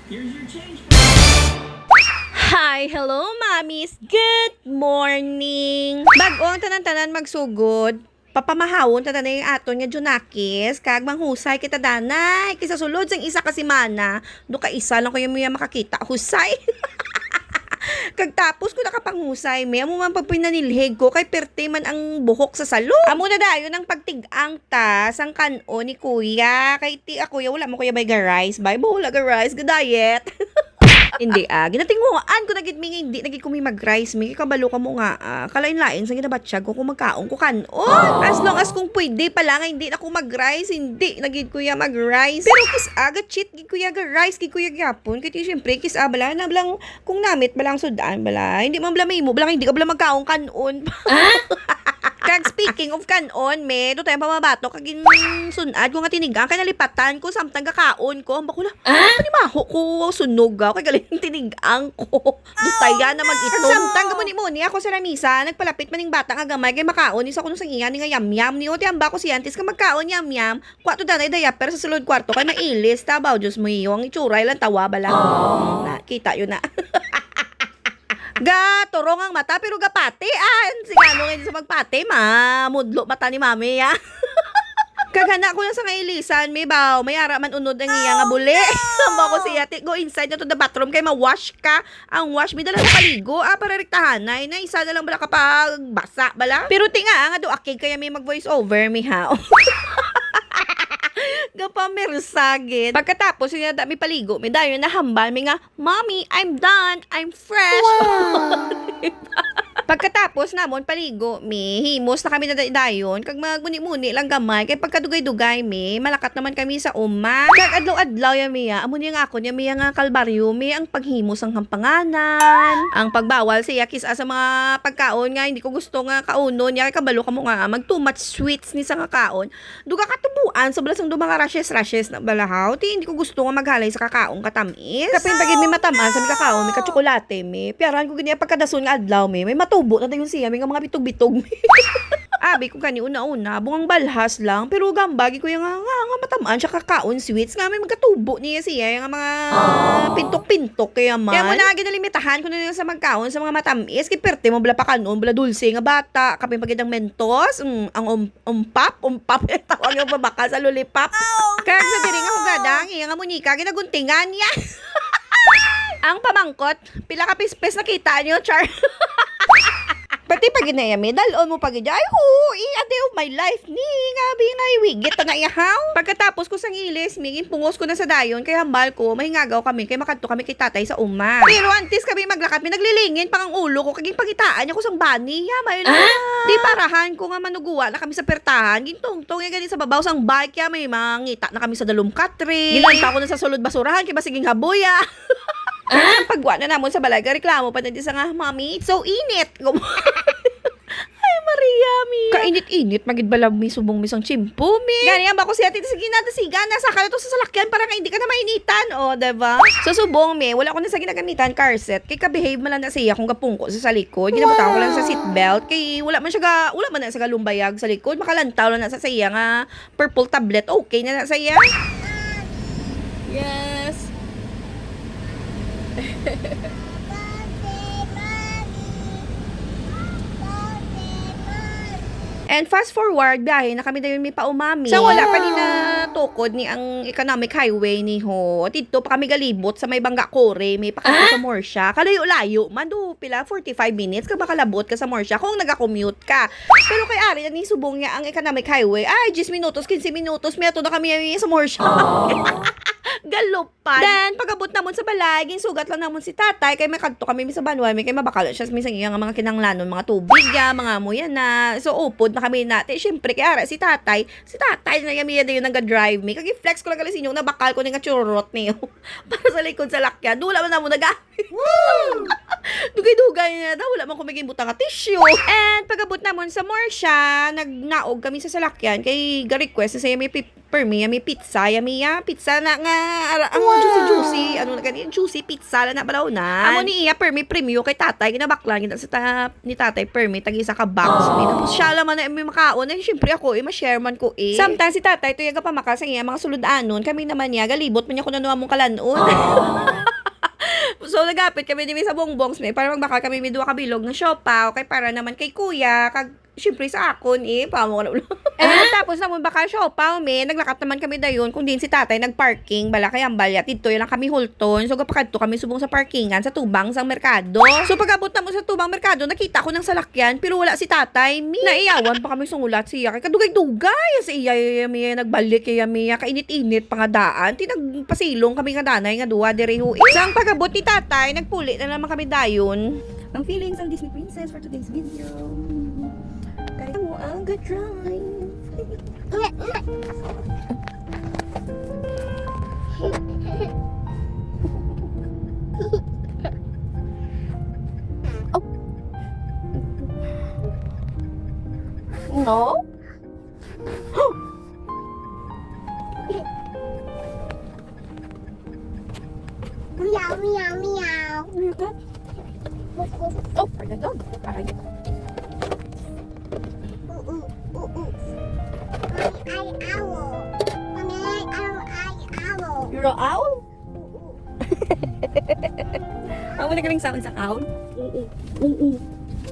Here's your change. Hi, hello mamis. Good morning. Bag-o ang tanan-tanan magsugod. Papamahawon tanan yung aton nga Junakis kag manghusay kita danay kisa sulod sang isa ka semana do ka isa lang ko yung makakita husay. Kag tapos ko nakapanghusay, may amo man pagpinanilhig ko kay perte man ang buhok sa salon. Amo na dayon ang pagtig-ang ta sang kanon ni kuya. Kay ti ako kuya wala mo kuya may rice, bay wala ga rice, ga diet. Hindi ginatinguan ko nagit mi hindi nagit ko mi mag-rice mi kabalo ka mo nga kalain-lain sa ginabatsyag ko kung magkaon ko kanon. As long as kung pwede pa lang hindi na ako mag-rice, hindi nagit kuya mag-rice. Pero kis aga cheat gid kuya ga rice gid kuya gyapon kay syempre kis bala na blang kung namit balang sudan bala hindi man bala mo balang hindi ka bala magkaon kanon. Kag speaking of kanon, me, do tayo pamabato kag sunad ko nga tinigang kay nalipatan ko samtang kakaon ko. Ambako na. Ano maho ko sunog kay galing tinigang ko. Do tayo na mag-itom. Samtang gamo ni ako sa lamisa, nagpalapit maning bata nga gamay kay makaon isa ko no sang iya ni nga yam-yam ni ote amba ko si antes ka magkaon yam-yam. Kwato danay diaper sa sulod kwarto kay mailis tabaw Diyos mo iyo ang itsura lang tawa bala. Nakita yun na. Turong ang mata pero gapati sigano ngayon sa magpati mudlo mata ni mami ya. Kagana ko lang sa ngailisan may baw mayara man unod ang iya nga buli. Amba ko siya go inside na to the bathroom kay ma-wash ka ang wash mi dala sa paligo para rektahanay na isa na lang bala kapag basa bala pero tinga nga do akig kaya may mag voice over mi ha. Gapamersagit. Pagkatapos yung mi paligo, may dayon na hambal, may nga, Mommy, I'm done, I'm fresh. Wow. Pagkatapos namon paligo, himos na kami na dayon, kag magmuni-muni lang gamay, kay pagkadugay-dugay malakat naman kami sa uma. Kag adlaw-adlaw miya, amo niya nga ako miya nga kalbaryo, ang paghimos ang hampanganan, ang pagbawal siya kisa sa mga pagkaon nga hindi ko gusto nga kaunon, kay kabalo ka mo nga mag too much sweets ni sa nga kaon. Duga katubuan sa balasang do mga rashes na balahaw, hindi ko gusto nga maghalay sa kakaon katamis. Kapin pagid may matamaan sa may kakaon, may katsokolate piaran ko ganyan pagkadason nga adlaw may matubo na dayon siya may nga mga bitog-bitog. Abi ko kani una-una bungang balhas lang pero gambagi ko yung nga matamaan siya kakaon sweets nga may magkatubo niya siya yung mga pintok-pintok kaya man. Kaya mo na ginalimitahan ko na sa magkaon sa mga matamis kay perte mo bala pa kanon bala dulce nga bata kapin pagid ang mentos ang umpap tawag yung babaka sa lollipop. Kaya sa diri nga hugadang iya nga munika ginaguntingan niya. Ang pamangkot pila ka pispes nakita niyo char. Pati pag inayami, dalon mo pag ay ate of my life ni, ngabi nga iwigit na ihaw. Pagkatapos ko sang ilis, pungos ko na sa dayon, kay hambal ko, mahingagaw kami, kay makadto kami kay tatay sa uma. Pero antes kami maglakat, may naglilingin pang ang ulo ko, kaging pagitaan niya ko sang bani, may di parahan ko nga manuguwa na kami sa pertahan, gintungtong, ganit sa babaw sang bike, may mangita na kami sa dalom katri. Ginanta ko na sa sulod basurahan, kay basiging haboya. Ang pagwa na namon sa balaga, reklamo pa na di sa nga, Mami, it's so init. Ay, Maria, mi. Kainit-init, magid bala mi subong mi sang chimpo, mi. Gani ba ko siya titi sige na siga na sa to sa salakyan para nga hindi ka na mainitan, diba? So subong mi, wala ko na sa ginagamitan car set. Kay ka-behave man lang na siya kung gapungko sa likod. Ginabutan ko lang sa seatbelt kay wala man na sa galumbayag sa likod. Makalantaw lang na sa siya nga purple tablet. Okay na sa siya. Yes. And fast forward, biyahe na kami dayon mi pa umami. So wala pa ni na tukod ni ang economic highway ni ho. Dito pa kami galibot sa may Bangga Kore, may pakita sa Morsha. Kalayo-layo, mando pila 45 minutes ka makalabot ka sa Morsha kung naga-commute ka. Pero kay ari na ni subong niya ang economic highway. Ay, 10 minutos, 15 minutos, may ato na kami sa Morsha. Galupan. Then, pagabot namon sa balay, sugat lang namon si tatay, kay may kadto kami sa banway, may kay mabakal siya misang iya nga mga kinanglanon, mga tubig, mga amoy na. So, upod na kami natin. Siyempre, kay ara, si tatay na yamiya din yung nag-drive me. Kagi flex ko lang galis inyong nabakal ko ng churrot niyo. Para sa likod sa lakyan. Dula man na mo nagamit. Dugay-dugay na daw, wala man kumiging butang nga tissue. And pagabot namon sa Morsha, nagnaog kami sa salakyan kay ga-request sa may permi, may pizza, pizza na nga ang juicy, ano na ganyan, juicy pizza na balaw na. Amo ni iya permi premium kay tatay, ginabaklan gina sa ni tatay permi tagi isa ka box. Tapos siya laman na may makaon, eh syempre ako ma-share man ko eh. Sometimes si tatay to yaga pamakas ang iya mga sulod-anon, kami naman niya galibot man niya kuno mong kalanon. So, nagapit kami din sa bongbongs may para magbakal kami may duwa kabilog ng siopaw kay para naman kay kuya kag syempre sa akon pamo na ulo. Tapos naman bakal siopaw naglakat naman kami dayon kung din si tatay nagparking bala kay ambalya dito lang kami hulton. So gapakadto kami subong sa parkingan sa tubang sang merkado. So pagabot na mo sa tubang merkado nakita ko ng salakyan pero wala si tatay naiyawan pa kami sungulat siya kay kadugay-dugay sa iya mi nagbalik kay mi kainit-init pa nga daan tinagpasilong kami nga danay nga duwa dire ho. Sang pagabot ni tatay nagpuli na naman kami dayon. Ang feelings ng Disney Princess for today's video. Kaya mo ang ga-drive. Oh. No? Meow, meow, meow. Oh, for the dog. I owl. Mommy, I owl. You're an owl? Ang wala kaming sound sa owl?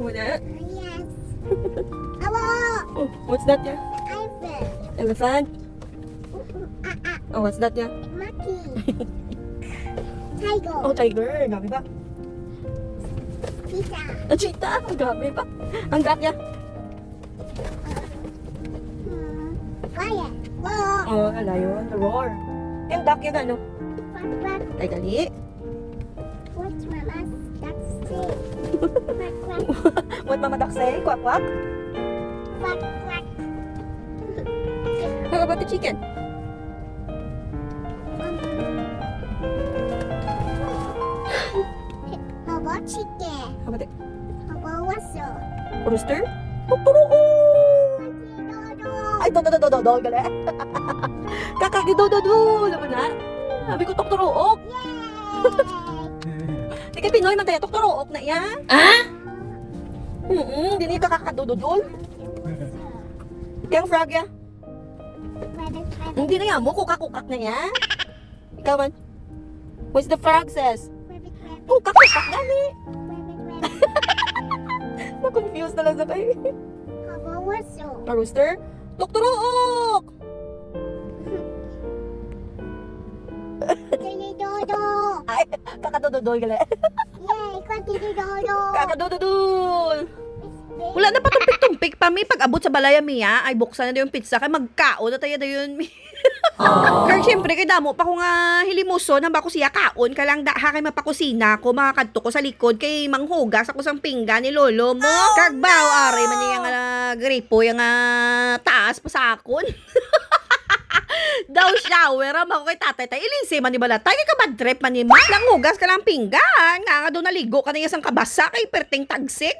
Wala? Yes. Owl. Oh, what's that ya? Elephant. Elephant? Oh, what's that ya? Monkey. Tiger. Oh, tiger. Gabi ba? Pizza. Cheetah. Gabi ba? Ang duck ya? Quiet. Whoa. Oh, ala yun. The roar. Yung duck ya gano? Quack, quack. Ay, gali. What's Mama's duck say? Quack, quack. What mama duck say? Quack, quack. Quack, quack. How about the chicken? How about chicken? How about the How about whistle? rooster? Tuturuo! Ay, do, gali. Kakak, do. Alam mo na? Sabi ko, tukturuok. Yay! Di kay Pinoy man tayo, tukturuok na yan. Dini ka kakadududol. Kaya frog ya? Rabbit, rabbit, Hindi na yan mo, kukak-kukak na yan. Ikaw man. What's the frog says? rabbit, rabbit, Kukak-kukak gani. rabbit, rabbit. Na-confused na lang sa kayo. How about whistle? A rooster? Tukturuok! Dodo. Ay, kakadududol gali. Yay! Dodo. Kakadududol! Wala na patumpik-tumpik pa mi pag-abot sa balaya miya ay buksan na daw yung pizza kay magkaon na tayo dayon mi. Kaya syempre kay damo pa ko nga hilimuson nang bako siya kaon ka lang ha kay mapakusina ko makakadto ko sa likod kay manghugas ako sang pinggan ni lolo mo. Kagbaw are man niya nga gripo yung taas pa sa akon. Daw shower ako kay tatay tayo ilinsi man ni balatay kay kabad trip man ni ma lang hugas ka lang pinggan nga daw naligo ka na isang kabasa kay perting tagsik.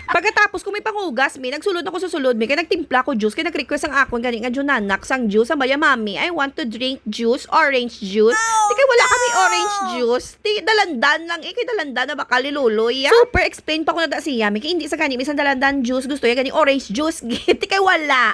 Pagkatapos kung may panghugas mi nagsulod ako sa sulod mi kay nagtimpla ko juice kay nag-request ang akon gani nga junanak sang juice ang baya mami I want to drink juice orange juice. Di kay wala kami orange juice. Di dalandan lang kay dalandan na baka liluloy ya. Super explain pa ko na da siya mi kay hindi sa gani isang dalandan juice gusto ya gani orange juice git kay wala.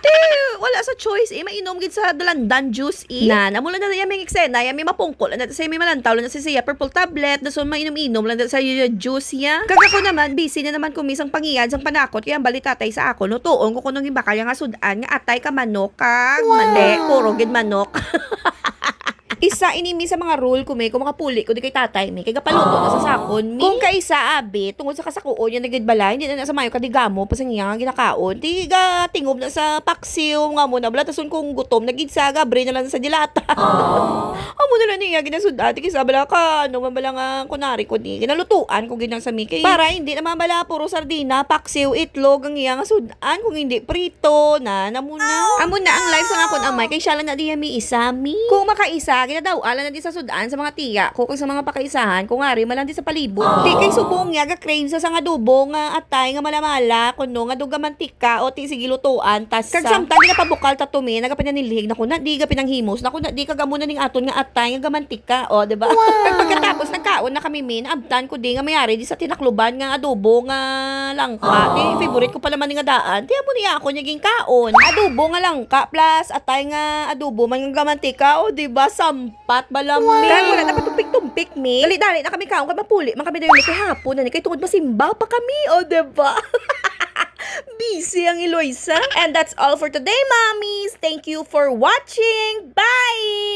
Wala sa choice mainom gid sa dalandan juice na namula na yung eksena may mapungkol na sa may malantaw na siya purple tablet na so mainom-inom lang sa juice ya. Kag ako naman busy na naman kumisang pangiyan sang panakot kaya ang balita tay sa ako no tuon ko kunong imbakal nga sudan nga atay ka manok kag mali puro gid manok. Isa inimi sa mga rule ko may kung makapuli ko di kay tatay may kay gapaluto na sa sakon mi. Kung kaisa abi tungod sa kasakuon yung nagidbalay hindi na sa mayo kadigamo pa sa nga ginakaon tiga tingob na sa paksiw nga mo na blatason kung gutom nagid sa gabre na lang sa dilata. Amo na na niya ginasud ati kisa bala ka ano mabala nga kunari ko ni ginalutuan ko ginang sa Mickey para hindi naman bala puro sardina, paksiw, itlog ang iya nga sudan kung hindi prito na namuna. Amo na ang live sa akon amay kay siya lang na diya mi isami. Kung makaisa ginadaw-ala na di sa sudan sa mga tiya ko kung sa mga pakaisahan kung ari malang di sa palibot. Di kay subong nga ga crave sa nga adobo nga atay nga malamala kuno nga duga mantika o ti sige lutuan tas kag samtang ginapabukal ta tumi nagapananilhig na kuna di ga pinanghimos na kuna di kagamuna ning aton nga atay nga gamantika o di ba? Kag pagkatapos nagkaon na kami min abtan ko di nga mayari di sa tinakluban nga adobo nga langka. Di favorite ko pala man nga daan. Di amo niya ako naging kaon. Adobo nga langka plus atay nga adobo man nga gamantika o di ba sampat balami. Kaya wala na patumpik-tumpik mi. Dali-dali na kami kaon kay mapuli man kami dayon kay hapon na ni kay tungod masimba pa kami o di ba? Busy ang Eloisa. And that's all for today, mommies. Thank you for watching. Bye!